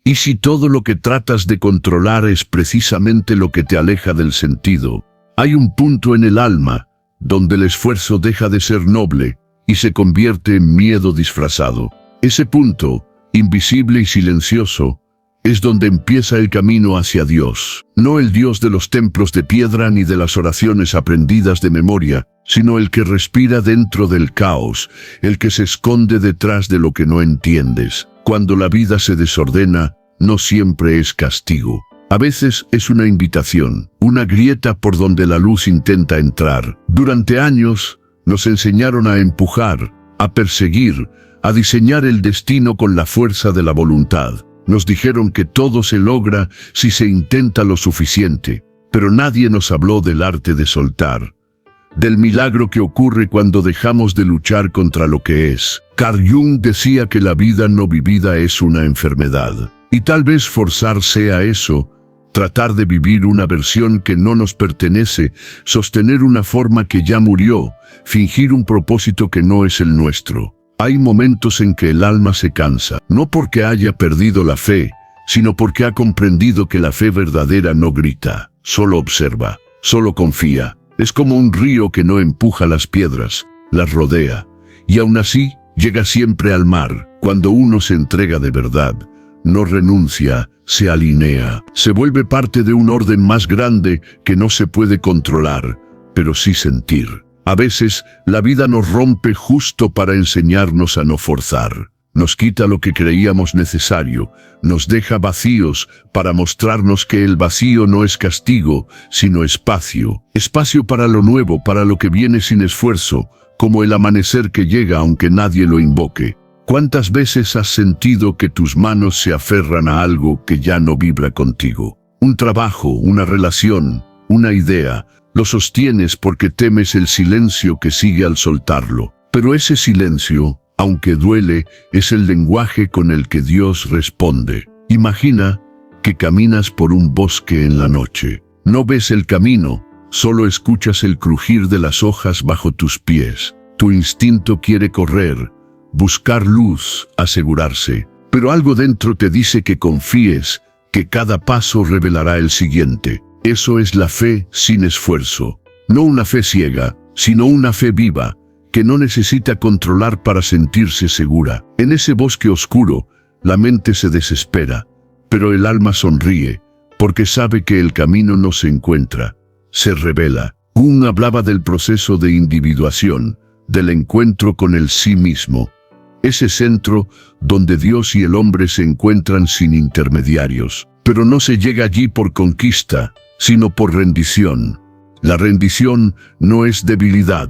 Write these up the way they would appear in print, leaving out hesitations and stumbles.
¿Y si todo lo que tratas de controlar es precisamente lo que te aleja del sentido? Hay un punto en el alma donde el esfuerzo deja de ser noble y se convierte en miedo disfrazado. Ese punto, invisible y silencioso, es donde empieza el camino hacia Dios. No el Dios de los templos de piedra ni de las oraciones aprendidas de memoria, sino el que respira dentro del caos, el que se esconde detrás de lo que no entiendes. Cuando la vida se desordena, no siempre es castigo. A veces es una invitación, una grieta por donde la luz intenta entrar. Durante años nos enseñaron a empujar, a perseguir, a diseñar el destino con la fuerza de la voluntad. Nos dijeron que todo se logra si se intenta lo suficiente, pero nadie nos habló del arte de soltar, del milagro que ocurre cuando dejamos de luchar contra lo que es. Carl Jung decía que la vida no vivida es una enfermedad, y tal vez forzar sea eso, tratar de vivir una versión que no nos pertenece, sostener una forma que ya murió, fingir un propósito que no es el nuestro. Hay momentos en que el alma se cansa, no porque haya perdido la fe, sino porque ha comprendido que la fe verdadera no grita, solo observa, solo confía. Es como un río que no empuja las piedras, las rodea, y aún así llega siempre al mar. Cuando uno se entrega de verdad, no renuncia, se alinea, se vuelve parte de un orden más grande que no se puede controlar, pero sí sentir. A veces, la vida nos rompe justo para enseñarnos a no forzar. Nos quita lo que creíamos necesario, nos deja vacíos para mostrarnos que el vacío no es castigo, sino espacio. Espacio para lo nuevo, para lo que viene sin esfuerzo, como el amanecer que llega aunque nadie lo invoque. ¿Cuántas veces has sentido que tus manos se aferran a algo que ya no vibra contigo? Un trabajo, una relación, una idea. Lo sostienes porque temes el silencio que sigue al soltarlo. Pero ese silencio, aunque duele, es el lenguaje con el que Dios responde. Imagina que caminas por un bosque en la noche. No ves el camino, solo escuchas el crujir de las hojas bajo tus pies. Tu instinto quiere correr, buscar luz, asegurarse. Pero algo dentro te dice que confíes, que cada paso revelará el siguiente. Eso es la fe sin esfuerzo. No una fe ciega, sino una fe viva, que no necesita controlar para sentirse segura. En ese bosque oscuro, la mente se desespera, pero el alma sonríe, porque sabe que el camino no se encuentra, se revela. Jung hablaba del proceso de individuación, del encuentro con el sí mismo. Ese centro donde Dios y el hombre se encuentran sin intermediarios. Pero no se llega allí por conquista, sino por rendición. La rendición no es debilidad,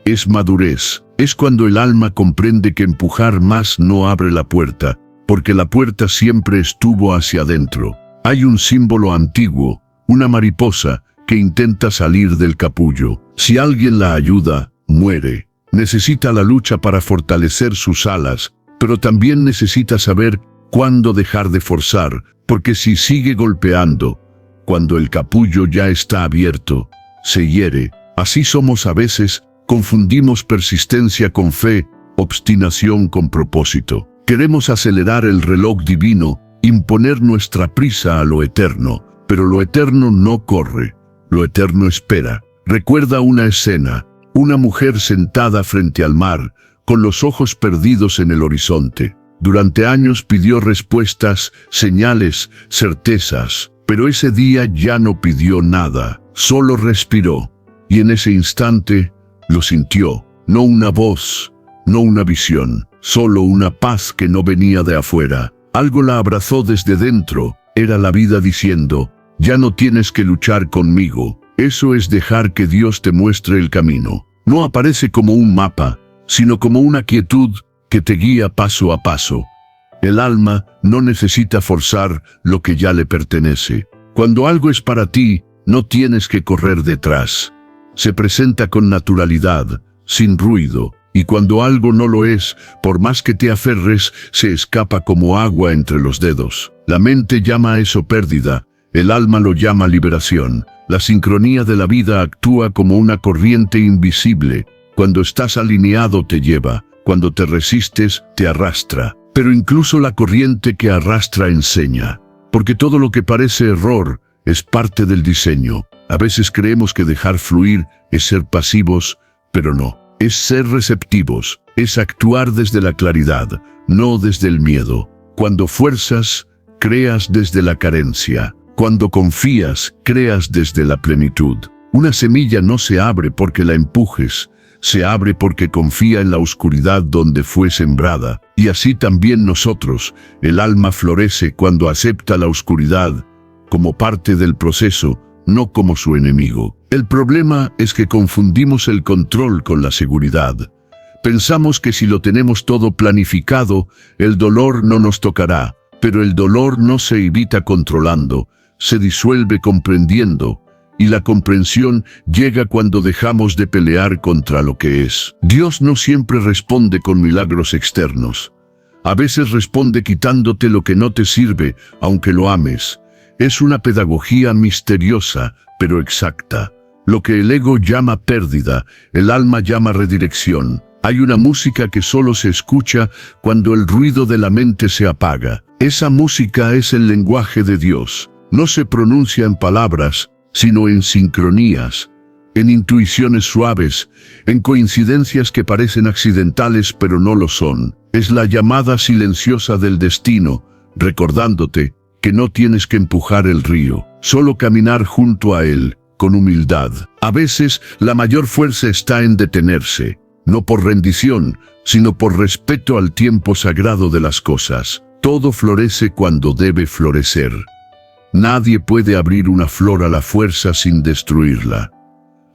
es madurez. Es cuando el alma comprende que empujar más no abre la puerta, porque la puerta siempre estuvo hacia adentro. Hay un símbolo antiguo, una mariposa, que intenta salir del capullo. Si alguien la ayuda, muere. Necesita la lucha para fortalecer sus alas, pero también necesita saber cuándo dejar de forzar, porque si sigue golpeando, cuando el capullo ya está abierto, se hiere. Así somos a veces, confundimos persistencia con fe, obstinación con propósito. Queremos acelerar el reloj divino, imponer nuestra prisa a lo eterno, pero lo eterno no corre, lo eterno espera. Recuerda una escena, una mujer sentada frente al mar, con los ojos perdidos en el horizonte. Durante años pidió respuestas, señales, certezas. Pero ese día ya no pidió nada, solo respiró, y en ese instante lo sintió, no una voz, no una visión, solo una paz que no venía de afuera. Algo la abrazó desde dentro, era la vida diciendo, ya no tienes que luchar conmigo. Eso es dejar que Dios te muestre el camino. No aparece como un mapa, sino como una quietud que te guía paso a paso. El alma no necesita forzar lo que ya le pertenece. Cuando algo es para ti, no tienes que correr detrás. Se presenta con naturalidad, sin ruido, y cuando algo no lo es, por más que te aferres, se escapa como agua entre los dedos. La mente llama a eso pérdida, el alma lo llama liberación. La sincronía de la vida actúa como una corriente invisible. Cuando estás alineado te lleva, cuando te resistes te arrastra. Pero incluso la corriente que arrastra enseña, porque todo lo que parece error es parte del diseño. A veces creemos que dejar fluir es ser pasivos, pero no. Es ser receptivos, es actuar desde la claridad, no desde el miedo. Cuando fuerzas, creas desde la carencia. Cuando confías, creas desde la plenitud. Una semilla no se abre porque la empujes, se abre porque confía en la oscuridad donde fue sembrada. Y así también nosotros, el alma florece cuando acepta la oscuridad como parte del proceso, no como su enemigo. El problema es que confundimos el control con la seguridad. Pensamos que si lo tenemos todo planificado, el dolor no nos tocará, pero el dolor no se evita controlando, se disuelve comprendiendo, y la comprensión llega cuando dejamos de pelear contra lo que es. Dios no siempre responde con milagros externos. A veces responde quitándote lo que no te sirve, aunque lo ames. Es una pedagogía misteriosa, pero exacta. Lo que el ego llama pérdida, el alma llama redirección. Hay una música que solo se escucha cuando el ruido de la mente se apaga. Esa música es el lenguaje de Dios. No se pronuncia en palabras, sino en sincronías, en intuiciones suaves, en coincidencias que parecen accidentales pero no lo son. Es la llamada silenciosa del destino, recordándote que no tienes que empujar el río, solo caminar junto a él, con humildad. A veces la mayor fuerza está en detenerse, no por rendición, sino por respeto al tiempo sagrado de las cosas. Todo florece cuando debe florecer. Nadie puede abrir una flor a la fuerza sin destruirla.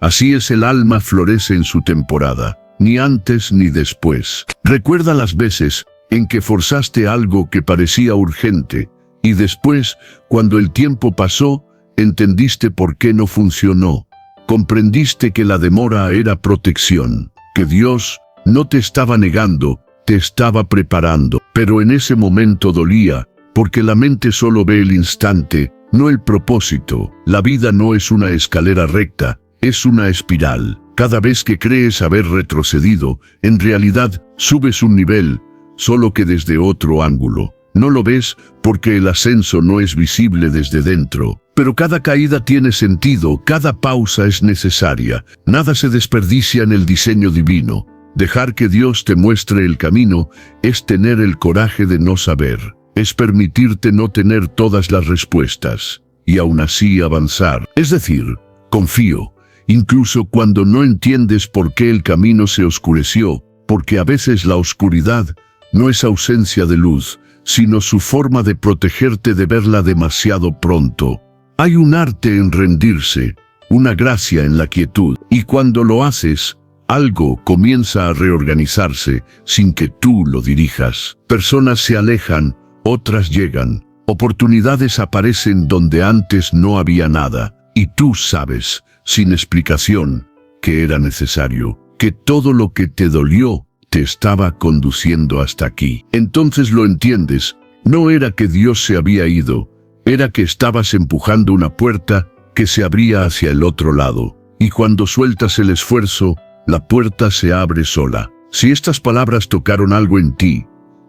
Así es, el alma florece en su temporada, ni antes ni después. Recuerda las veces en que forzaste algo que parecía urgente, y después, cuando el tiempo pasó, entendiste por qué no funcionó. Comprendiste que la demora era protección, que Dios no te estaba negando, te estaba preparando. Pero en ese momento dolía, porque la mente solo ve el instante, no el propósito. La vida no es una escalera recta, es una espiral. Cada vez que crees haber retrocedido, en realidad subes un nivel, solo que desde otro ángulo. No lo ves porque el ascenso no es visible desde dentro. Pero cada caída tiene sentido, cada pausa es necesaria. Nada se desperdicia en el diseño divino. Dejar que Dios te muestre el camino es tener el coraje de no saber. Es permitirte no tener todas las respuestas, y aún así avanzar. Es decir, confío, incluso cuando no entiendes por qué el camino se oscureció, porque a veces la oscuridad no es ausencia de luz, sino su forma de protegerte de verla demasiado pronto. Hay un arte en rendirse, una gracia en la quietud, y cuando lo haces, algo comienza a reorganizarse sin que tú lo dirijas. Personas se alejan, otras llegan, oportunidades aparecen donde antes no había nada, y tú sabes, sin explicación, que era necesario, que todo lo que te dolió te estaba conduciendo hasta aquí. Entonces lo entiendes, no era que Dios se había ido, era que estabas empujando una puerta que se abría hacia el otro lado, y cuando sueltas el esfuerzo, la puerta se abre sola. Si estas palabras tocaron algo en ti,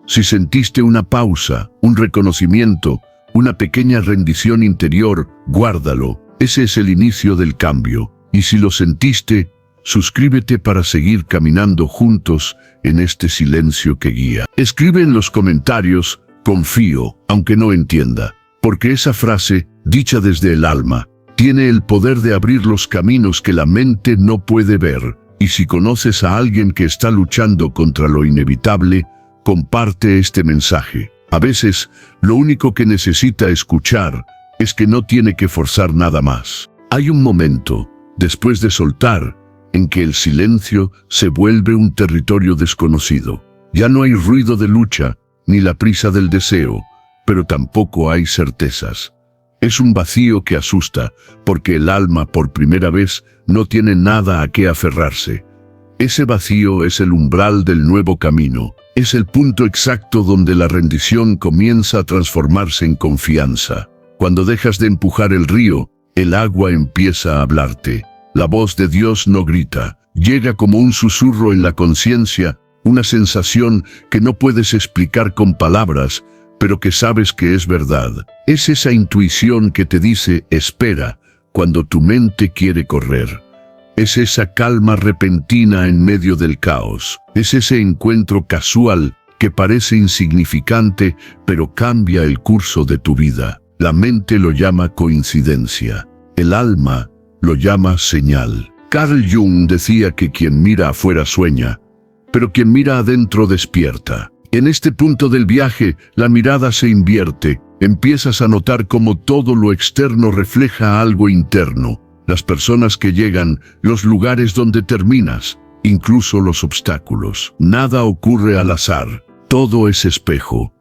si sentiste una pausa, un reconocimiento, una pequeña rendición interior, guárdalo. Ese es el inicio del cambio. Y si lo sentiste, suscríbete para seguir caminando juntos en este silencio que guía. Escribe en los comentarios, confío, aunque no entienda, porque esa frase, dicha desde el alma, tiene el poder de abrir los caminos que la mente no puede ver. Y si conoces a alguien que está luchando contra lo inevitable, comparte este mensaje. A veces, lo único que necesita escuchar es que no tiene que forzar nada más. Hay un momento, después de soltar, en que el silencio se vuelve un territorio desconocido. Ya no hay ruido de lucha, ni la prisa del deseo, pero tampoco hay certezas. Es un vacío que asusta, porque el alma por primera vez no tiene nada a qué aferrarse. Ese vacío es el umbral del nuevo camino, es el punto exacto donde la rendición comienza a transformarse en confianza. Cuando dejas de empujar el río, el agua empieza a hablarte. La voz de Dios no grita, llega como un susurro en la conciencia, una sensación que no puedes explicar con palabras, pero que sabes que es verdad. Es esa intuición que te dice, espera, cuando tu mente quiere correr. Es esa calma repentina en medio del caos. Es ese encuentro casual que parece insignificante, pero cambia el curso de tu vida. La mente lo llama coincidencia. El alma lo llama señal. Carl Jung decía que quien mira afuera sueña, pero quien mira adentro despierta. En este punto del viaje, la mirada se invierte. Empiezas a notar cómo todo lo externo refleja algo interno. Las personas que llegan, los lugares donde terminas, incluso los obstáculos. Nada ocurre al azar. Todo es espejo.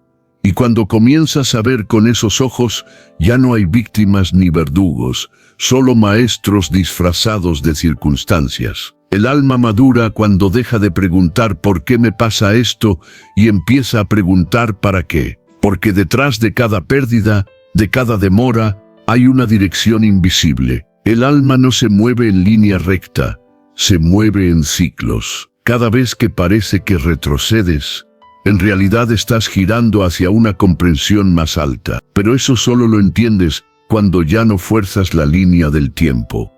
Y cuando comienzas a ver con esos ojos, ya no hay víctimas ni verdugos, solo maestros disfrazados de circunstancias. El alma madura cuando deja de preguntar ¿por qué me pasa esto? Y empieza a preguntar ¿para qué? Porque detrás de cada pérdida, de cada demora, hay una dirección invisible. El alma no se mueve en línea recta, se mueve en ciclos. Cada vez que parece que retrocedes, en realidad estás girando hacia una comprensión más alta. Pero eso solo lo entiendes cuando ya no fuerzas la línea del tiempo.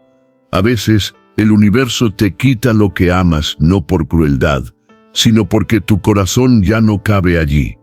A veces, el universo te quita lo que amas no por crueldad, sino porque tu corazón ya no cabe allí.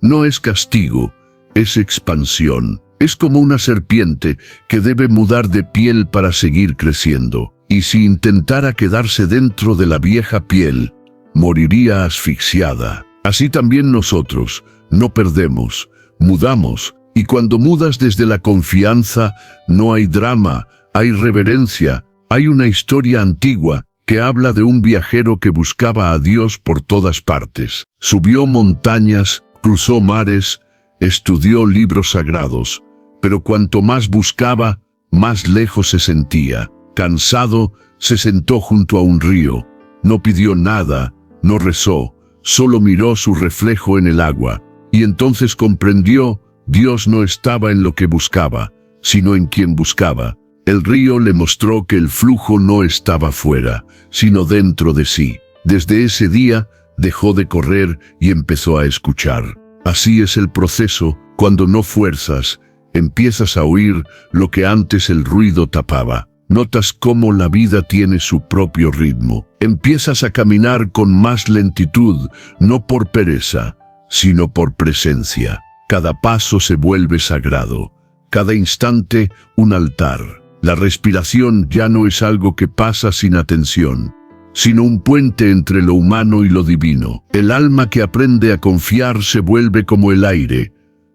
No es castigo, es expansión. Es como una serpiente que debe mudar de piel para seguir creciendo. Y si intentara quedarse dentro de la vieja piel, moriría asfixiada. Así también nosotros, no perdemos, mudamos, y cuando mudas desde la confianza, no hay drama, hay reverencia, hay una historia antigua que habla de un viajero que buscaba a Dios por todas partes. Subió montañas, cruzó mares, estudió libros sagrados, pero cuanto más buscaba, más lejos se sentía. Cansado, se sentó junto a un río, no pidió nada, no rezó, solo miró su reflejo en el agua, y entonces comprendió, Dios no estaba en lo que buscaba, sino en quien buscaba. El río le mostró que el flujo no estaba fuera, sino dentro de sí. Desde ese día, dejó de correr y empezó a escuchar. Así es el proceso, cuando no fuerzas, empiezas a oír lo que antes el ruido tapaba. Notas cómo la vida tiene su propio ritmo. Empiezas a caminar con más lentitud, no por pereza, sino por presencia. Cada paso se vuelve sagrado, cada instante un altar. La respiración ya no es algo que pasa sin atención, sino un puente entre lo humano y lo divino. El alma que aprende a confiar se vuelve como el aire,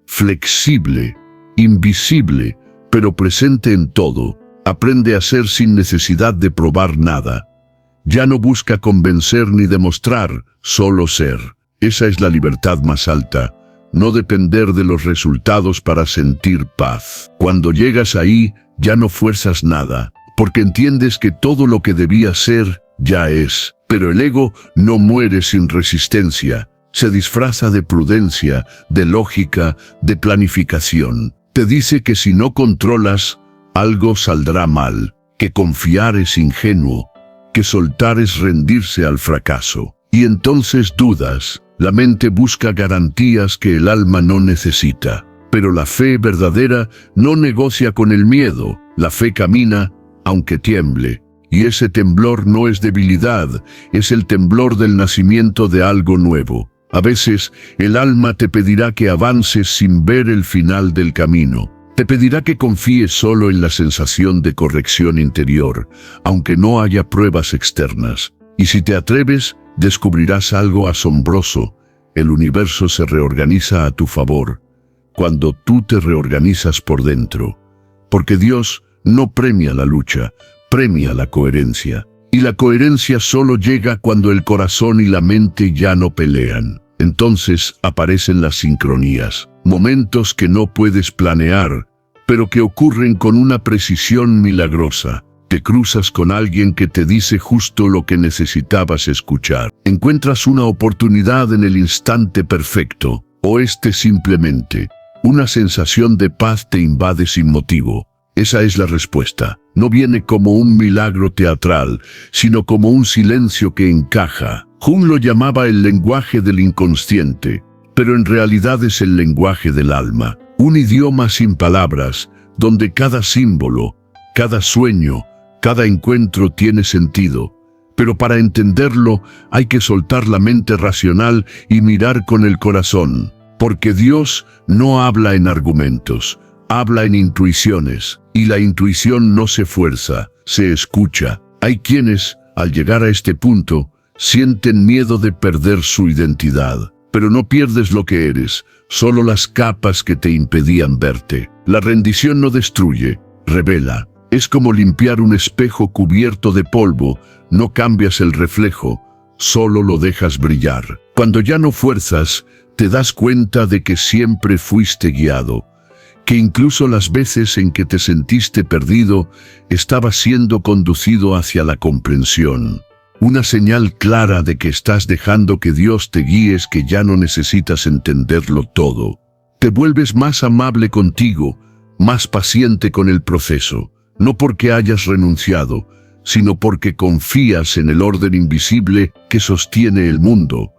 flexible, invisible, pero presente en todo. Aprende a ser sin necesidad de probar nada. Ya no busca convencer ni demostrar, solo ser. Esa es la libertad más alta, no depender de los resultados para sentir paz. Cuando llegas ahí, ya no fuerzas nada, porque entiendes que todo lo que debía ser, ya es. Pero el ego no muere sin resistencia, se disfraza de prudencia, de lógica, de planificación. Te dice que si no controlas, algo saldrá mal, que confiar es ingenuo, que soltar es rendirse al fracaso. Y entonces dudas, la mente busca garantías que el alma no necesita. Pero la fe verdadera no negocia con el miedo, la fe camina, aunque tiemble. Y ese temblor no es debilidad, es el temblor del nacimiento de algo nuevo. A veces, el alma te pedirá que avances sin ver el final del camino. Te pedirá que confíes solo en la sensación de corrección interior, aunque no haya pruebas externas. Y si te atreves, descubrirás algo asombroso. El universo se reorganiza a tu favor, cuando tú te reorganizas por dentro. Porque Dios no premia la lucha, premia la coherencia. Y la coherencia solo llega cuando el corazón y la mente ya no pelean. Entonces aparecen las sincronías, momentos que no puedes planear, pero que ocurren con una precisión milagrosa. Te cruzas con alguien que te dice justo lo que necesitabas escuchar. Encuentras una oportunidad en el instante perfecto, o simplemente, una sensación de paz te invade sin motivo. Esa es la respuesta. No viene como un milagro teatral, sino como un silencio que encaja, Jung lo llamaba el lenguaje del inconsciente, pero en realidad es el lenguaje del alma, un idioma sin palabras, donde cada símbolo, cada sueño, cada encuentro tiene sentido. Pero para entenderlo hay que soltar la mente racional y mirar con el corazón, porque Dios no habla en argumentos, habla en intuiciones, y la intuición no se fuerza, se escucha. Hay quienes, al llegar a este punto, sienten miedo de perder su identidad, pero no pierdes lo que eres, solo las capas que te impedían verte. La rendición no destruye, revela. Es como limpiar un espejo cubierto de polvo, no cambias el reflejo, solo lo dejas brillar. Cuando ya no fuerzas, te das cuenta de que siempre fuiste guiado, que incluso las veces en que te sentiste perdido, estabas siendo conducido hacia la comprensión. Una señal clara de que estás dejando que Dios te guíe es que ya no necesitas entenderlo todo. Te vuelves más amable contigo, más paciente con el proceso, no porque hayas renunciado, sino porque confías en el orden invisible que sostiene el mundo.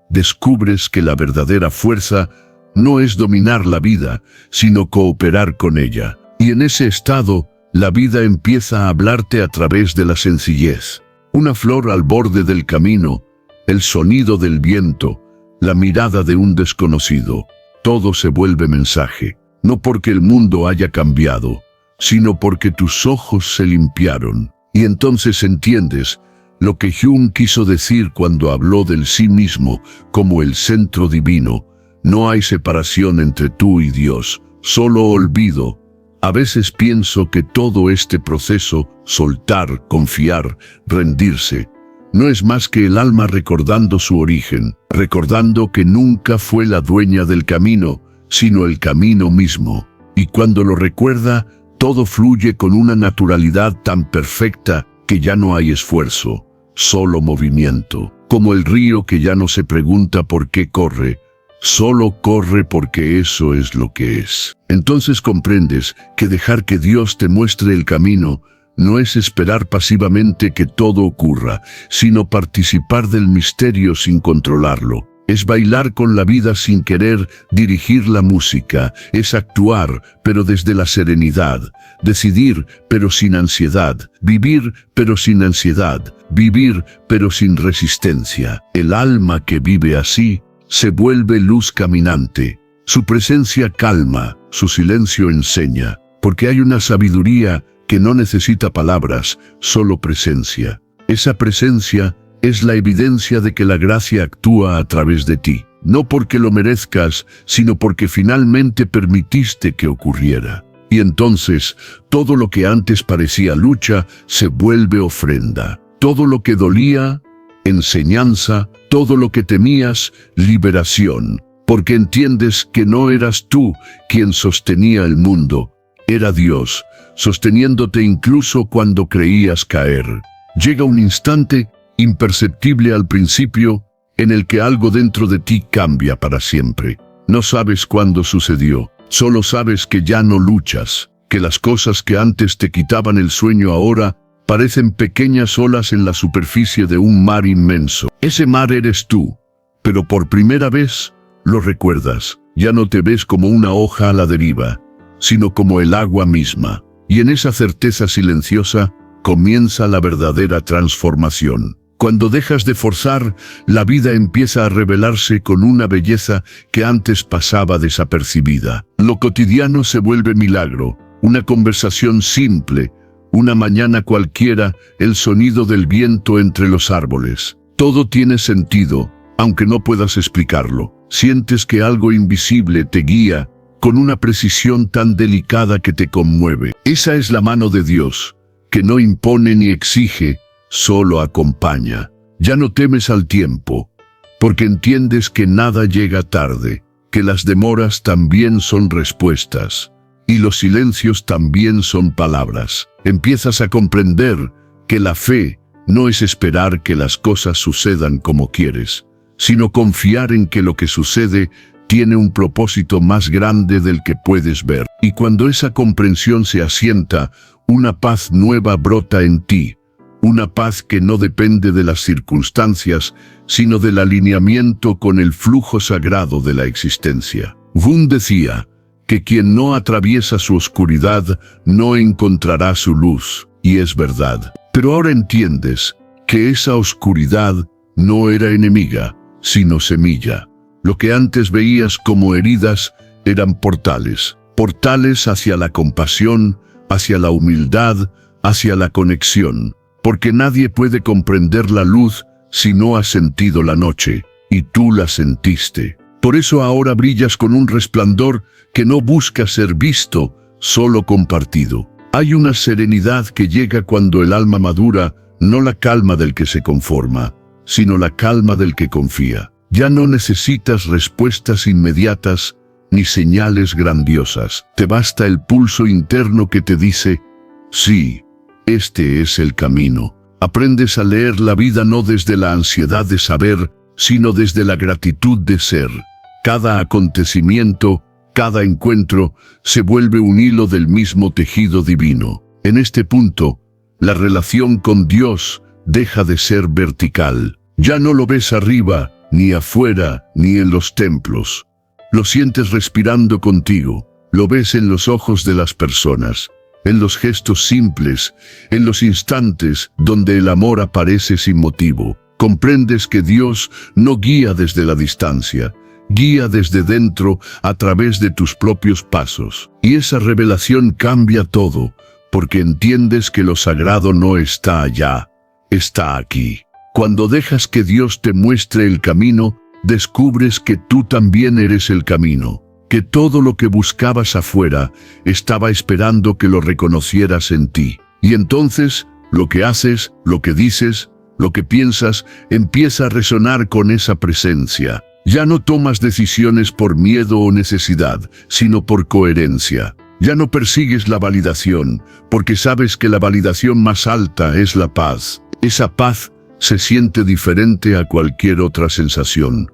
Descubres que la verdadera fuerza no es dominar la vida, sino cooperar con ella. Y en ese estado, la vida empieza a hablarte a través de la sencillez. Una flor al borde del camino, el sonido del viento, la mirada de un desconocido. Todo se vuelve mensaje, no porque el mundo haya cambiado, sino porque tus ojos se limpiaron. Y entonces entiendes lo que Jung quiso decir cuando habló del sí mismo como el centro divino. No hay separación entre tú y Dios, solo olvido. A veces pienso que todo este proceso, soltar, confiar, rendirse, no es más que el alma recordando su origen, recordando que nunca fue la dueña del camino, sino el camino mismo. Y cuando lo recuerda, todo fluye con una naturalidad tan perfecta que ya no hay esfuerzo, solo movimiento. Como el río que ya no se pregunta por qué corre, solo corre porque eso es lo que es. Entonces comprendes que dejar que Dios te muestre el camino no es esperar pasivamente que todo ocurra, sino participar del misterio sin controlarlo. Es bailar con la vida sin querer dirigir la música, es actuar, pero desde la serenidad, decidir, pero sin ansiedad, vivir, pero sin ansiedad, vivir, pero sin resistencia. El alma que vive así se vuelve luz caminante. Su presencia calma, su silencio enseña, porque hay una sabiduría que no necesita palabras, solo presencia. Esa presencia es la evidencia de que la gracia actúa a través de ti, no porque lo merezcas, sino porque finalmente permitiste que ocurriera. Y entonces, todo lo que antes parecía lucha, se vuelve ofrenda. Todo lo que dolía, enseñanza, todo lo que temías, liberación. Porque entiendes que no eras tú quien sostenía el mundo, era Dios, sosteniéndote incluso cuando creías caer. Llega un instante imperceptible al principio, en el que algo dentro de ti cambia para siempre. No sabes cuándo sucedió, solo sabes que ya no luchas, que las cosas que antes te quitaban el sueño ahora parecen pequeñas olas en la superficie de un mar inmenso. Ese mar eres tú, pero por primera vez lo recuerdas. Ya no te ves como una hoja a la deriva, sino como el agua misma. Y en esa certeza silenciosa comienza la verdadera transformación. Cuando dejas de forzar, la vida empieza a revelarse con una belleza que antes pasaba desapercibida. Lo cotidiano se vuelve milagro, una conversación simple, una mañana cualquiera, el sonido del viento entre los árboles. Todo tiene sentido, aunque no puedas explicarlo. Sientes que algo invisible te guía con una precisión tan delicada que te conmueve. Esa es la mano de Dios, que no impone ni exige, solo acompaña. Ya no temes al tiempo, porque entiendes que nada llega tarde, que las demoras también son respuestas, y los silencios también son palabras. Empiezas a comprender que la fe no es esperar que las cosas sucedan como quieres, sino confiar en que lo que sucede tiene un propósito más grande del que puedes ver. Y cuando esa comprensión se asienta, una paz nueva brota en ti, una paz que no depende de las circunstancias, sino del alineamiento con el flujo sagrado de la existencia. Wundt decía que quien no atraviesa su oscuridad no encontrará su luz, y es verdad. Pero ahora entiendes que esa oscuridad no era enemiga, sino semilla. Lo que antes veías como heridas eran portales, portales hacia la compasión, hacia la humildad, hacia la conexión, porque nadie puede comprender la luz si no ha sentido la noche, y tú la sentiste. Por eso ahora brillas con un resplandor que no busca ser visto, solo compartido. Hay una serenidad que llega cuando el alma madura, no la calma del que se conforma, sino la calma del que confía. Ya no necesitas respuestas inmediatas ni señales grandiosas. Te basta el pulso interno que te dice, sí, este es el camino. Aprendes a leer la vida no desde la ansiedad de saber, sino desde la gratitud de ser. Cada acontecimiento, cada encuentro, se vuelve un hilo del mismo tejido divino. En este punto, la relación con Dios deja de ser vertical. Ya no lo ves arriba, ni afuera, ni en los templos. Lo sientes respirando contigo. Lo ves en los ojos de las personas, en los gestos simples, en los instantes donde el amor aparece sin motivo. Comprendes que Dios no guía desde la distancia, guía desde dentro a través de tus propios pasos. Y esa revelación cambia todo, porque entiendes que lo sagrado no está allá, está aquí. Cuando dejas que Dios te muestre el camino, descubres que tú también eres el camino, que todo lo que buscabas afuera estaba esperando que lo reconocieras en ti. Y entonces, lo que haces, lo que dices, lo que piensas, empieza a resonar con esa presencia. Ya no tomas decisiones por miedo o necesidad, sino por coherencia. Ya no persigues la validación, porque sabes que la validación más alta es la paz. Esa paz se siente diferente a cualquier otra sensación.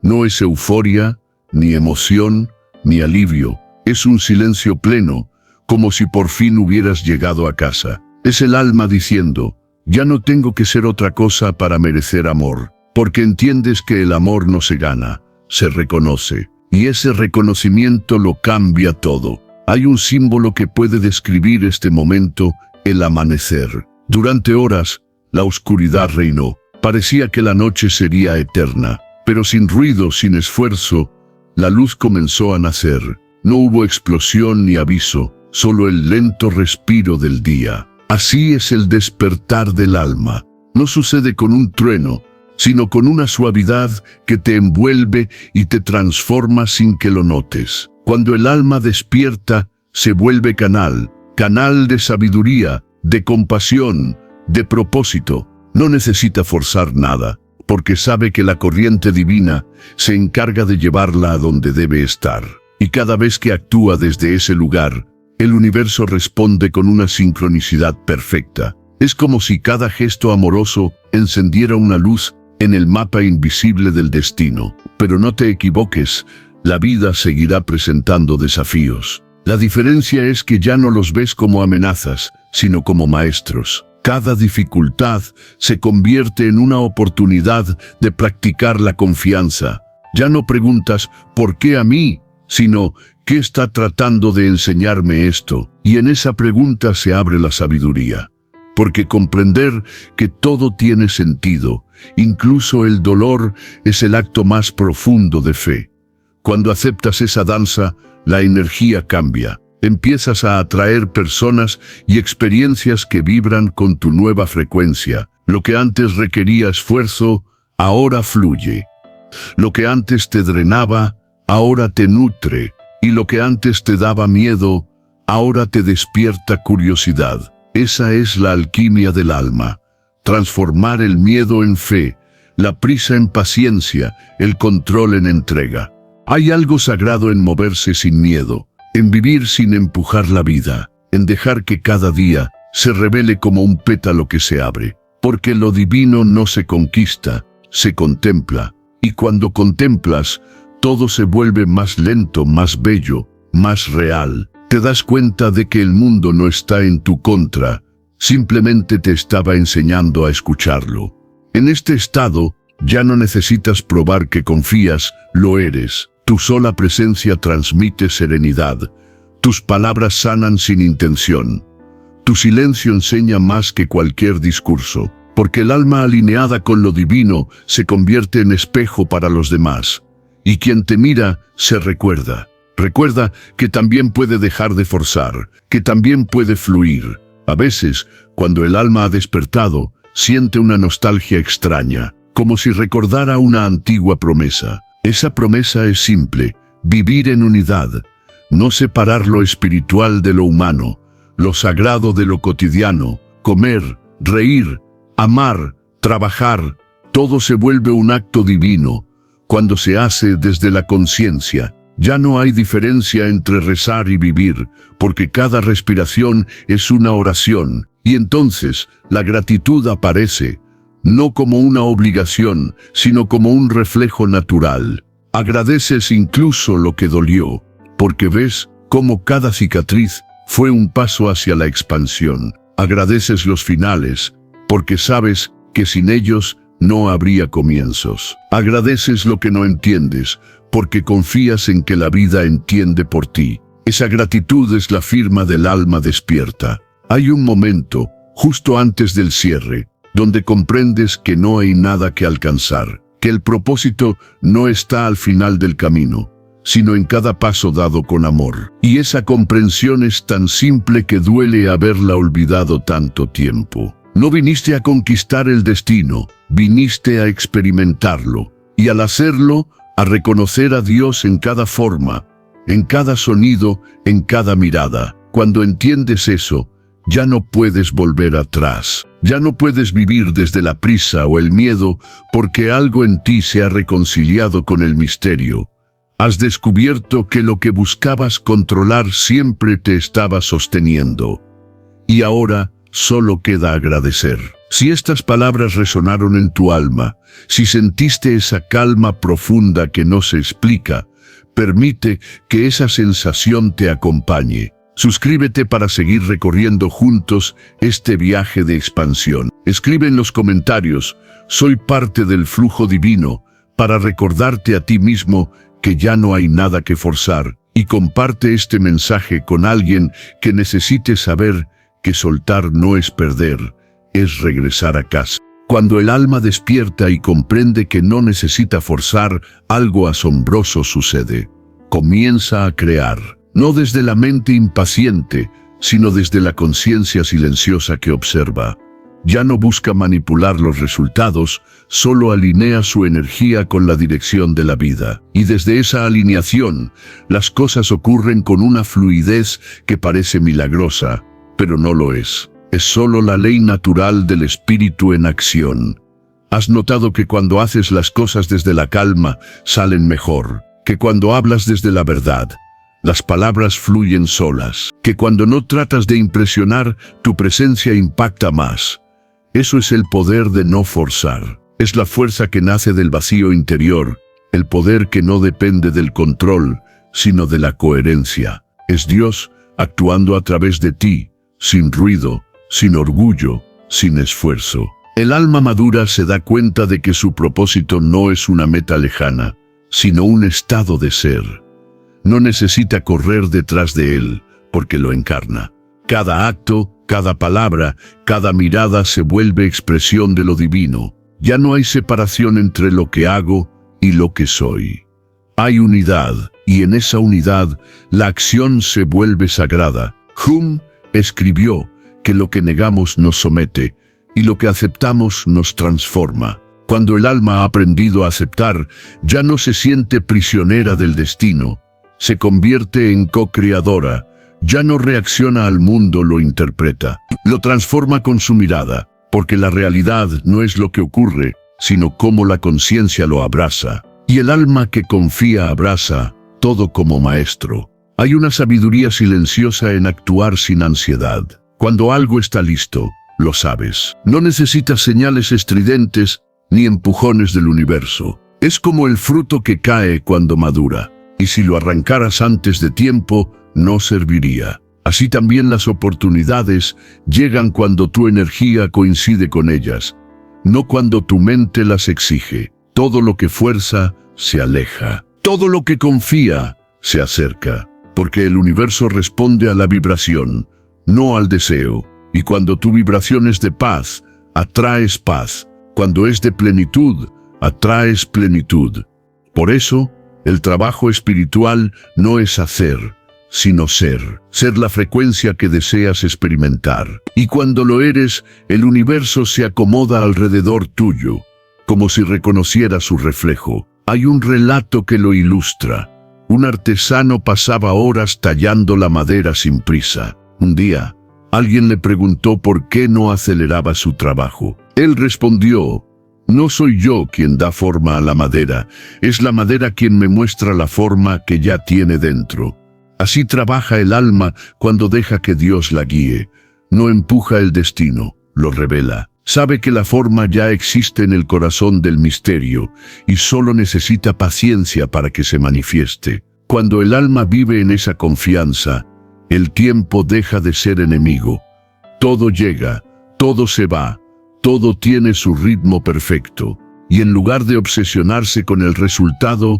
No es euforia, ni emoción, ni alivio. Es un silencio pleno, como si por fin hubieras llegado a casa. Es el alma diciendo, ya no tengo que ser otra cosa para merecer amor, porque entiendes que el amor no se gana, se reconoce. Y ese reconocimiento lo cambia todo. Hay un símbolo que puede describir este momento, el amanecer. Durante horas, la oscuridad reinó. Parecía que la noche sería eterna, pero sin ruido, sin esfuerzo, la luz comenzó a nacer. No hubo explosión ni aviso, solo el lento respiro del día. Así es el despertar del alma. No sucede con un trueno, sino con una suavidad que te envuelve y te transforma sin que lo notes. Cuando el alma despierta, se vuelve canal de sabiduría, de compasión, de propósito. No necesita forzar nada, porque sabe que la corriente divina se encarga de llevarla a donde debe estar. Y cada vez que actúa desde ese lugar, el universo responde con una sincronicidad perfecta. Es como si cada gesto amoroso encendiera una luz en el mapa invisible del destino. Pero no te equivoques, la vida seguirá presentando desafíos. La diferencia es que ya no los ves como amenazas, sino como maestros. Cada dificultad se convierte en una oportunidad de practicar la confianza. Ya no preguntas, ¿por qué a mí?, sino, ¿qué está tratando de enseñarme esto? Y en esa pregunta se abre la sabiduría. Porque comprender que todo tiene sentido, incluso el dolor, es el acto más profundo de fe. Cuando aceptas esa danza, la energía cambia. Empiezas a atraer personas y experiencias que vibran con tu nueva frecuencia. Lo que antes requería esfuerzo, ahora fluye. Lo que antes te drenaba, ahora te nutre. Y lo que antes te daba miedo, ahora te despierta curiosidad. Esa es la alquimia del alma. Transformar el miedo en fe, la prisa en paciencia, el control en entrega. Hay algo sagrado en moverse sin miedo, en vivir sin empujar la vida, en dejar que cada día se revele como un pétalo que se abre. Porque lo divino no se conquista, se contempla. Y cuando contemplas, todo se vuelve más lento, más bello, más real. Te das cuenta de que el mundo no está en tu contra, simplemente te estaba enseñando a escucharlo. En este estado, ya no necesitas probar que confías, lo eres. Tu sola presencia transmite serenidad. Tus palabras sanan sin intención. Tu silencio enseña más que cualquier discurso, porque el alma alineada con lo divino se convierte en espejo para los demás. Y quien te mira, se recuerda. Recuerda que también puede dejar de forzar, que también puede fluir. A veces, cuando el alma ha despertado, siente una nostalgia extraña, como si recordara una antigua promesa. Esa promesa es simple: vivir en unidad, no separar lo espiritual de lo humano, lo sagrado de lo cotidiano, comer, reír, amar, trabajar, todo se vuelve un acto divino. Cuando se hace desde la conciencia, ya no hay diferencia entre rezar y vivir, porque cada respiración es una oración, y entonces la gratitud aparece, no como una obligación, sino como un reflejo natural. Agradeces incluso lo que dolió, porque ves cómo cada cicatriz fue un paso hacia la expansión. Agradeces los finales, porque sabes que sin ellos no habría comienzos. Agradeces lo que no entiendes, porque confías en que la vida entiende por ti. Esa gratitud es la firma del alma despierta. Hay un momento, justo antes del cierre, donde comprendes que no hay nada que alcanzar, que el propósito no está al final del camino, sino en cada paso dado con amor. Y esa comprensión es tan simple que duele haberla olvidado tanto tiempo. No viniste a conquistar el destino, viniste a experimentarlo, y al hacerlo, a reconocer a Dios en cada forma, en cada sonido, en cada mirada. Cuando entiendes eso, ya no puedes volver atrás. Ya no puedes vivir desde la prisa o el miedo, porque algo en ti se ha reconciliado con el misterio. Has descubierto que lo que buscabas controlar siempre te estaba sosteniendo. Y ahora solo queda agradecer. Si estas palabras resonaron en tu alma, si sentiste esa calma profunda que no se explica, permite que esa sensación te acompañe. Suscríbete para seguir recorriendo juntos este viaje de expansión. Escribe en los comentarios: soy parte del flujo divino, para recordarte a ti mismo que ya no hay nada que forzar, y comparte este mensaje con alguien que necesite saber que soltar no es perder, es regresar a casa. Cuando el alma despierta y comprende que no necesita forzar, algo asombroso sucede. Comienza a crear, no desde la mente impaciente, sino desde la conciencia silenciosa que observa. Ya no busca manipular los resultados, solo alinea su energía con la dirección de la vida. Y desde esa alineación, las cosas ocurren con una fluidez que parece milagrosa, pero no lo es. Es solo la ley natural del espíritu en acción. ¿Has notado que cuando haces las cosas desde la calma, salen mejor? Que cuando hablas desde la verdad, las palabras fluyen solas. Que cuando no tratas de impresionar, tu presencia impacta más. Eso es el poder de no forzar. Es la fuerza que nace del vacío interior, el poder que no depende del control, sino de la coherencia. Es Dios actuando a través de ti, sin ruido, sin orgullo, sin esfuerzo. El alma madura se da cuenta de que su propósito no es una meta lejana, sino un estado de ser. No necesita correr detrás de él, porque lo encarna. Cada acto, cada palabra, cada mirada se vuelve expresión de lo divino. Ya no hay separación entre lo que hago y lo que soy. Hay unidad, y en esa unidad, la acción se vuelve sagrada. Hume escribió que lo que negamos nos somete, y lo que aceptamos nos transforma. Cuando el alma ha aprendido a aceptar, ya no se siente prisionera del destino. Se convierte en co-creadora. Ya no reacciona al mundo, lo interpreta. Lo transforma con su mirada, porque la realidad no es lo que ocurre, sino cómo la conciencia lo abraza. Y el alma que confía abraza todo como maestro. Hay una sabiduría silenciosa en actuar sin ansiedad. Cuando algo está listo, lo sabes. No necesitas señales estridentes ni empujones del universo. Es como el fruto que cae cuando madura. Y si lo arrancaras antes de tiempo, no serviría. Así también las oportunidades llegan cuando tu energía coincide con ellas, no cuando tu mente las exige. Todo lo que fuerza se aleja. Todo lo que confía se acerca, porque el universo responde a la vibración, no al deseo. Y cuando tu vibración es de paz, atraes paz. Cuando es de plenitud, atraes plenitud. Por eso, el trabajo espiritual no es hacer, sino ser. Ser la frecuencia que deseas experimentar. Y cuando lo eres, el universo se acomoda alrededor tuyo, como si reconociera su reflejo. Hay un relato que lo ilustra. Un artesano pasaba horas tallando la madera sin prisa. Un día, alguien le preguntó por qué no aceleraba su trabajo. Él respondió: no soy yo quien da forma a la madera, es la madera quien me muestra la forma que ya tiene dentro. Así trabaja el alma cuando deja que Dios la guíe. No empuja el destino, lo revela. Sabe que la forma ya existe en el corazón del misterio y solo necesita paciencia para que se manifieste. Cuando el alma vive en esa confianza, el tiempo deja de ser enemigo. Todo llega, todo se va, todo tiene su ritmo perfecto. Y en lugar de obsesionarse con el resultado,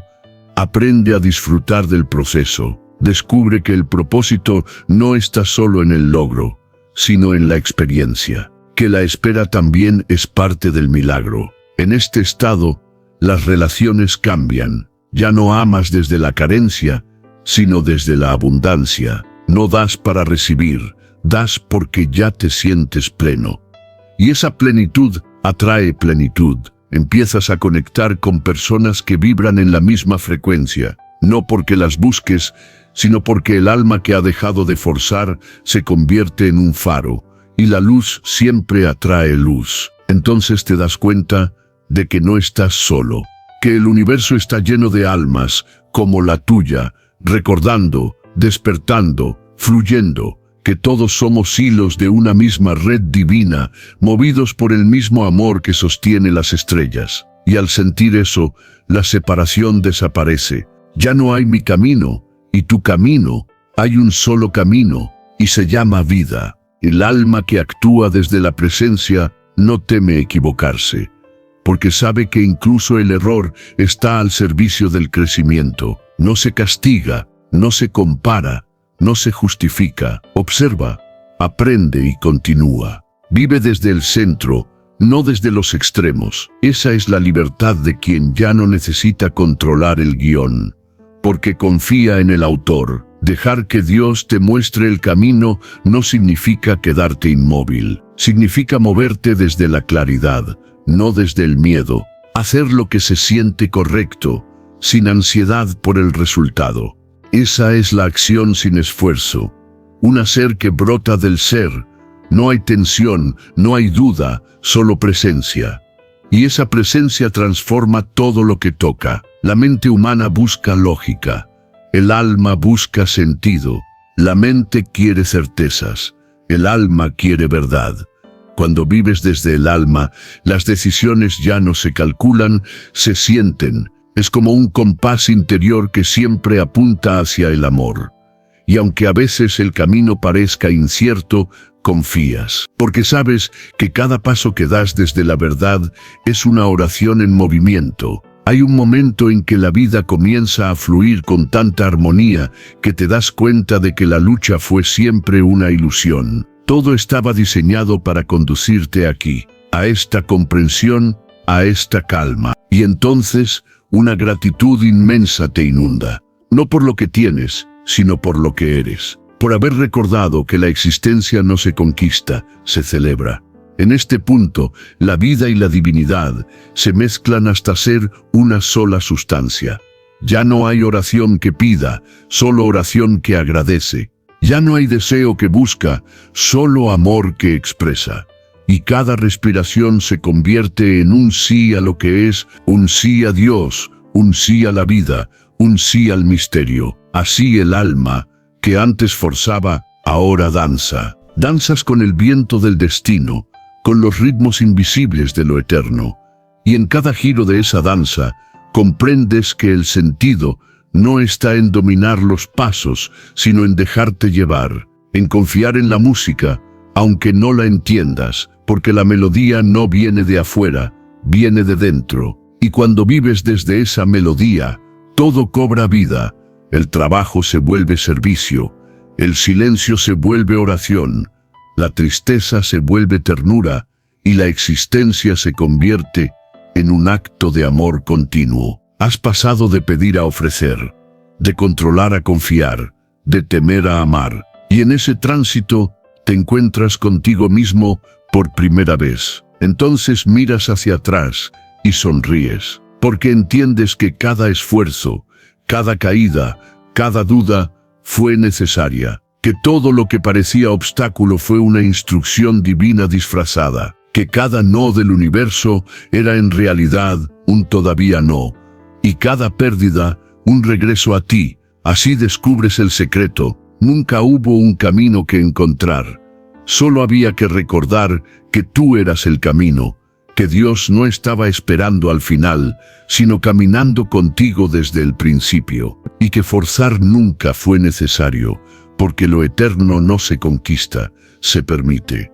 aprende a disfrutar del proceso. Descubre que el propósito no está solo en el logro, sino en la experiencia. Que la espera también es parte del milagro. En este estado, las relaciones cambian. Ya no amas desde la carencia, sino desde la abundancia. No das para recibir, das porque ya te sientes pleno. Y esa plenitud atrae plenitud. Empiezas a conectar con personas que vibran en la misma frecuencia, no porque las busques, sino porque el alma que ha dejado de forzar se convierte en un faro, y la luz siempre atrae luz. Entonces te das cuenta de que no estás solo, que el universo está lleno de almas como la tuya, recordando, despertando, fluyendo, que todos somos hilos de una misma red divina, movidos por el mismo amor que sostiene las estrellas. Y al sentir eso, la separación desaparece. Ya no hay mi camino y tu camino, hay un solo camino, y se llama vida. El alma que actúa desde la presencia no teme equivocarse, porque sabe que incluso el error está al servicio del crecimiento. No se castiga, no se compara, no se justifica. Observa, aprende y continúa. Vive desde el centro, no desde los extremos. Esa es la libertad de quien ya no necesita controlar el guión, porque confía en el autor. Dejar que Dios te muestre el camino no significa quedarte inmóvil. Significa moverte desde la claridad, no desde el miedo. Hacer lo que se siente correcto, sin ansiedad por el resultado. Esa es la acción sin esfuerzo. Un hacer que brota del ser. No hay tensión, no hay duda, solo presencia. Y esa presencia transforma todo lo que toca. La mente humana busca lógica. El alma busca sentido. La mente quiere certezas. El alma quiere verdad. Cuando vives desde el alma, las decisiones ya no se calculan, se sienten. Es como un compás interior que siempre apunta hacia el amor. Y aunque a veces el camino parezca incierto, confías, porque sabes que cada paso que das desde la verdad es una oración en movimiento. Hay un momento en que la vida comienza a fluir con tanta armonía que te das cuenta de que la lucha fue siempre una ilusión. Todo estaba diseñado para conducirte aquí, a esta comprensión, a esta calma. Y entonces, una gratitud inmensa te inunda, no por lo que tienes, sino por lo que eres, por haber recordado que la existencia no se conquista, se celebra. En este punto, la vida y la divinidad se mezclan hasta ser una sola sustancia. Ya no hay oración que pida, solo oración que agradece. Ya no hay deseo que busca, solo amor que expresa. Y cada respiración se convierte en un sí a lo que es, un sí a Dios, un sí a la vida, un sí al misterio. Así el alma, que antes forzaba, ahora danza. Danzas con el viento del destino, con los ritmos invisibles de lo eterno. Y en cada giro de esa danza, comprendes que el sentido no está en dominar los pasos, sino en dejarte llevar. en confiar en la música, aunque no la entiendas, porque la melodía no viene de afuera, viene de dentro. Y cuando vives desde esa melodía, todo cobra vida. El trabajo se vuelve servicio, el silencio se vuelve oración, la tristeza se vuelve ternura y la existencia se convierte en un acto de amor continuo. Has pasado de pedir a ofrecer, de controlar a confiar, de temer a amar. Y en ese tránsito te encuentras contigo mismo por primera vez. Entonces miras hacia atrás y sonríes, porque entiendes que cada esfuerzo, cada caída, cada duda fue necesaria, que todo lo que parecía obstáculo fue una instrucción divina disfrazada, que cada no del universo era en realidad un todavía no, y cada pérdida un regreso a ti. Así descubres el secreto. Nunca hubo un camino que encontrar. Solo había que recordar que tú eras el camino, que Dios no estaba esperando al final, sino caminando contigo desde el principio, y que forzar nunca fue necesario, porque lo eterno no se conquista, se permite.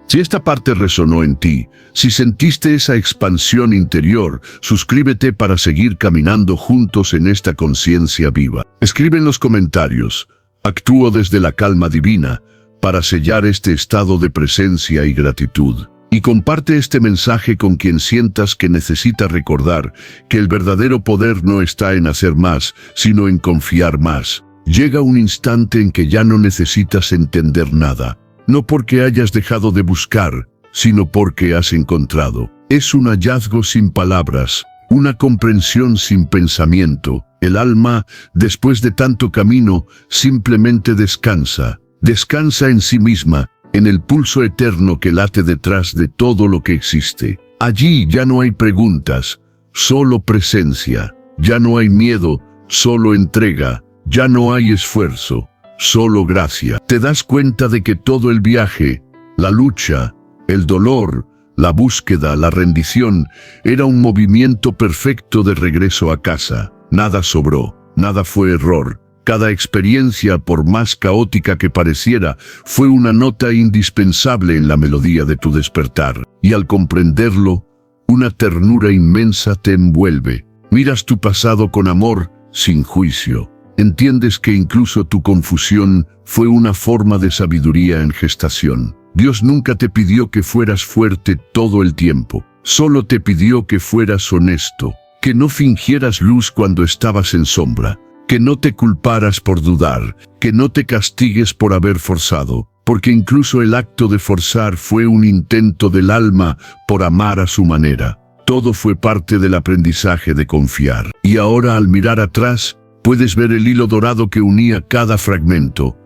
Si esta parte resonó en ti, si sentiste esa expansión interior, suscríbete para seguir caminando juntos en esta conciencia viva. Escribe en los comentarios: actúo desde la calma divina para sellar este estado de presencia y gratitud. Y comparte este mensaje con quien sientas que necesita recordar que el verdadero poder no está en hacer más, sino en confiar más. Llega un instante en que ya no necesitas entender nada. No porque hayas dejado de buscar, sino porque has encontrado. Es un hallazgo sin palabras, una comprensión sin pensamiento. El alma, después de tanto camino, simplemente descansa. Descansa en sí misma, en el pulso eterno que late detrás de todo lo que existe. Allí ya no hay preguntas, solo presencia. Ya no hay miedo, solo entrega. Ya no hay esfuerzo, solo gracia. Te das cuenta de que todo el viaje, la lucha, el dolor, la búsqueda, la rendición, era un movimiento perfecto de regreso a casa. Nada sobró, nada fue error. Cada experiencia, por más caótica que pareciera, fue una nota indispensable en la melodía de tu despertar. Y al comprenderlo, una ternura inmensa te envuelve. Miras tu pasado con amor, sin juicio. Entiendes que incluso tu confusión fue una forma de sabiduría en gestación. Dios nunca te pidió que fueras fuerte todo el tiempo. Solo te pidió que fueras honesto, que no fingieras luz cuando estabas en sombra, que no te culparas por dudar, que no te castigues por haber forzado, porque incluso el acto de forzar fue un intento del alma por amar a su manera. Todo fue parte del aprendizaje de confiar. Y ahora, al mirar atrás, puedes ver el hilo dorado que unía cada fragmento.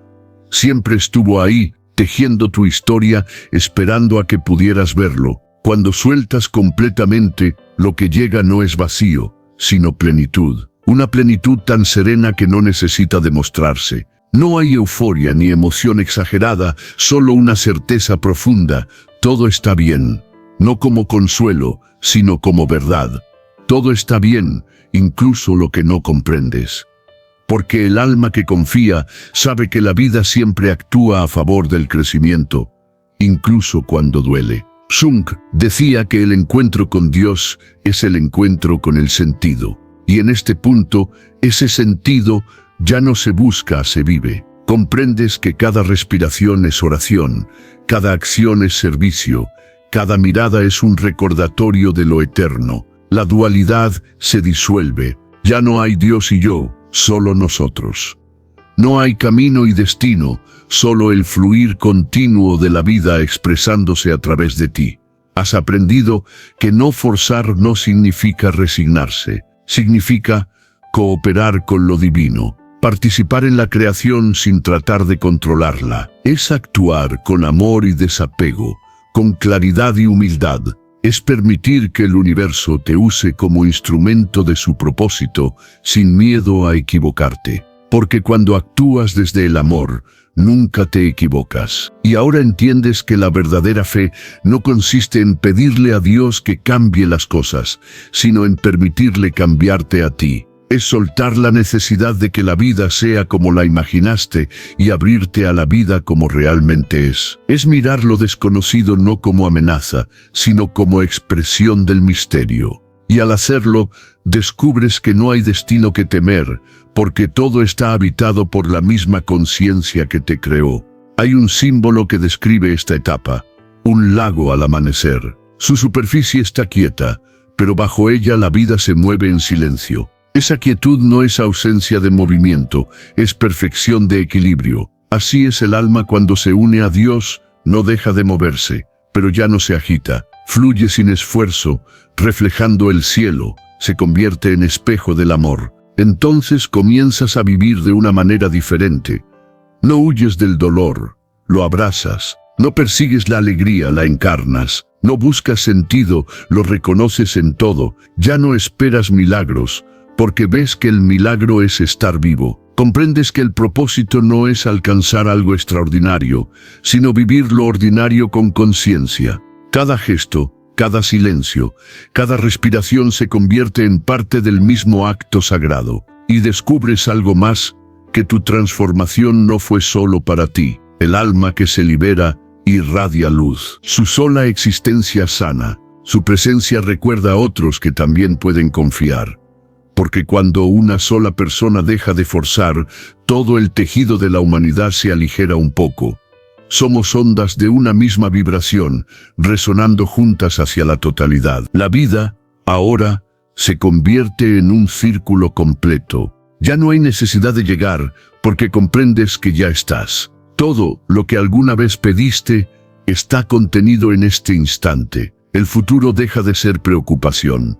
Siempre estuvo ahí, tejiendo tu historia, esperando a que pudieras verlo. Cuando sueltas completamente, lo que llega no es vacío, sino plenitud. Una plenitud tan serena que no necesita demostrarse. No hay euforia ni emoción exagerada, solo una certeza profunda. Todo está bien, no como consuelo, sino como verdad. Todo está bien, incluso lo que no comprendes. Porque el alma que confía sabe que la vida siempre actúa a favor del crecimiento, incluso cuando duele. Sunk decía que el encuentro con Dios es el encuentro con el sentido. Y en este punto, ese sentido ya no se busca, se vive. Comprendes que cada respiración es oración, cada acción es servicio, cada mirada es un recordatorio de lo eterno. La dualidad se disuelve. Ya no hay Dios y yo, solo nosotros. No hay camino y destino, solo el fluir continuo de la vida expresándose a través de ti. Has aprendido que no forzar no significa resignarse. Significa cooperar con lo divino, participar en la creación sin tratar de controlarla. Es actuar con amor y desapego, con claridad y humildad. Es permitir que el universo te use como instrumento de su propósito, sin miedo a equivocarte. Porque cuando actúas desde el amor, nunca te equivocas. Y ahora entiendes que la verdadera fe no consiste en pedirle a Dios que cambie las cosas, sino en permitirle cambiarte a ti. Es soltar la necesidad de que la vida sea como la imaginaste y abrirte a la vida como realmente es. Es mirar lo desconocido no como amenaza, sino como expresión del misterio. Y al hacerlo, descubres que no hay destino que temer, porque todo está habitado por la misma conciencia que te creó. Hay un símbolo que describe esta etapa, un lago al amanecer. Su superficie está quieta, pero bajo ella la vida se mueve en silencio. Esa quietud no es ausencia de movimiento, es perfección de equilibrio. Así es el alma cuando se une a Dios, no deja de moverse, pero ya no se agita, fluye sin esfuerzo, reflejando el cielo, se convierte en espejo del amor. Entonces comienzas a vivir de una manera diferente. No huyes del dolor, lo abrazas. No persigues la alegría, la encarnas. No buscas sentido, lo reconoces en todo. Ya no esperas milagros, porque ves que el milagro es estar vivo. Comprendes que el propósito no es alcanzar algo extraordinario, sino vivir lo ordinario con conciencia. Cada gesto, cada silencio, cada respiración se convierte en parte del mismo acto sagrado. Y descubres algo más, que tu transformación no fue solo para ti. El alma que se libera irradia luz. Su sola existencia sana. Su presencia recuerda a otros que también pueden confiar. Porque cuando una sola persona deja de forzar, todo el tejido de la humanidad se aligera un poco. Somos ondas de una misma vibración, resonando juntas hacia la totalidad. La vida, ahora, se convierte en un círculo completo. Ya no hay necesidad de llegar, porque comprendes que ya estás. Todo lo que alguna vez pediste está contenido en este instante. El futuro deja de ser preocupación.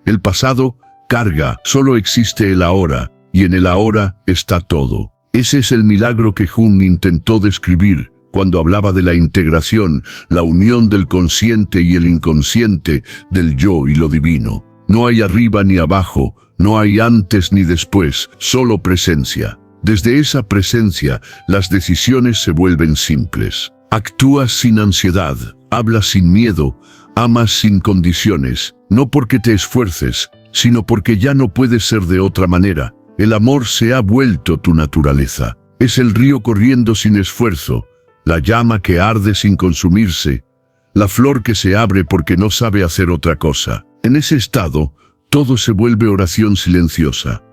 El pasado, carga, solo existe el ahora, y en el ahora está todo. Ese es el milagro que Jung intentó describir cuando hablaba de la integración, la unión del consciente y el inconsciente, del yo y lo divino. No hay arriba ni abajo, no hay antes ni después, solo presencia. Desde esa presencia, las decisiones se vuelven simples. Actúas sin ansiedad, hablas sin miedo, amas sin condiciones, no porque te esfuerces, sino porque ya no puedes ser de otra manera. El amor se ha vuelto tu naturaleza. Es el río corriendo sin esfuerzo, la llama que arde sin consumirse, la flor que se abre porque no sabe hacer otra cosa. En ese estado, todo se vuelve oración silenciosa.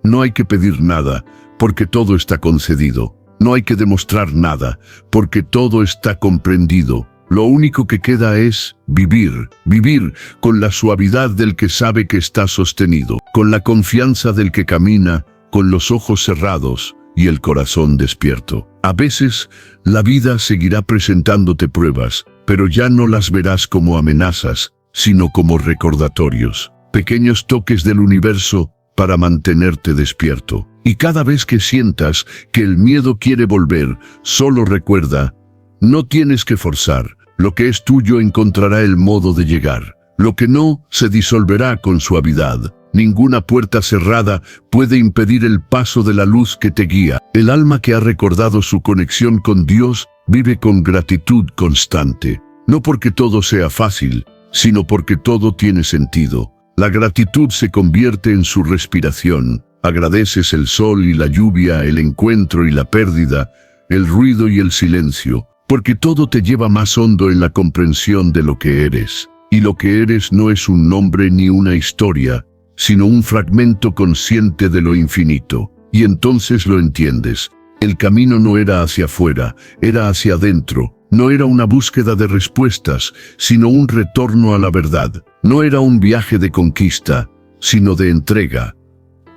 No hay que pedir nada, porque todo está concedido. No hay que demostrar nada, porque todo está comprendido. Lo único que queda es vivir, vivir con la suavidad del que sabe que está sostenido, con la confianza del que camina, con los ojos cerrados y el corazón despierto. A veces, la vida seguirá presentándote pruebas, pero ya no las verás como amenazas, sino como recordatorios, pequeños toques del universo para mantenerte despierto. Y cada vez que sientas que el miedo quiere volver, solo recuerda, no tienes que forzar. Lo que es tuyo encontrará el modo de llegar. Lo que no, se disolverá con suavidad. Ninguna puerta cerrada puede impedir el paso de la luz que te guía. El alma que ha recordado su conexión con Dios vive con gratitud constante. No porque todo sea fácil, sino porque todo tiene sentido. La gratitud se convierte en su respiración. Agradeces el sol y la lluvia, el encuentro y la pérdida, el ruido y el silencio, porque todo te lleva más hondo en la comprensión de lo que eres. Y lo que eres no es un nombre ni una historia, sino un fragmento consciente de lo infinito. Y entonces lo entiendes. El camino no era hacia afuera, era hacia adentro. No era una búsqueda de respuestas, sino un retorno a la verdad. No era un viaje de conquista, sino de entrega.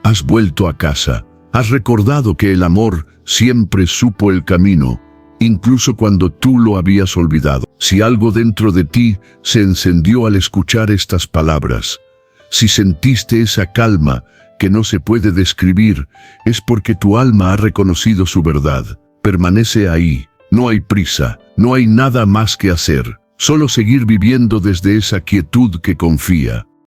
Has vuelto a casa. Has recordado que el amor siempre supo el camino, incluso cuando tú lo habías olvidado. Si algo dentro de ti se encendió al escuchar estas palabras, si sentiste esa calma que no se puede describir, es porque tu alma ha reconocido su verdad. Permanece ahí, no hay prisa, no hay nada más que hacer, solo seguir viviendo desde esa quietud que confía.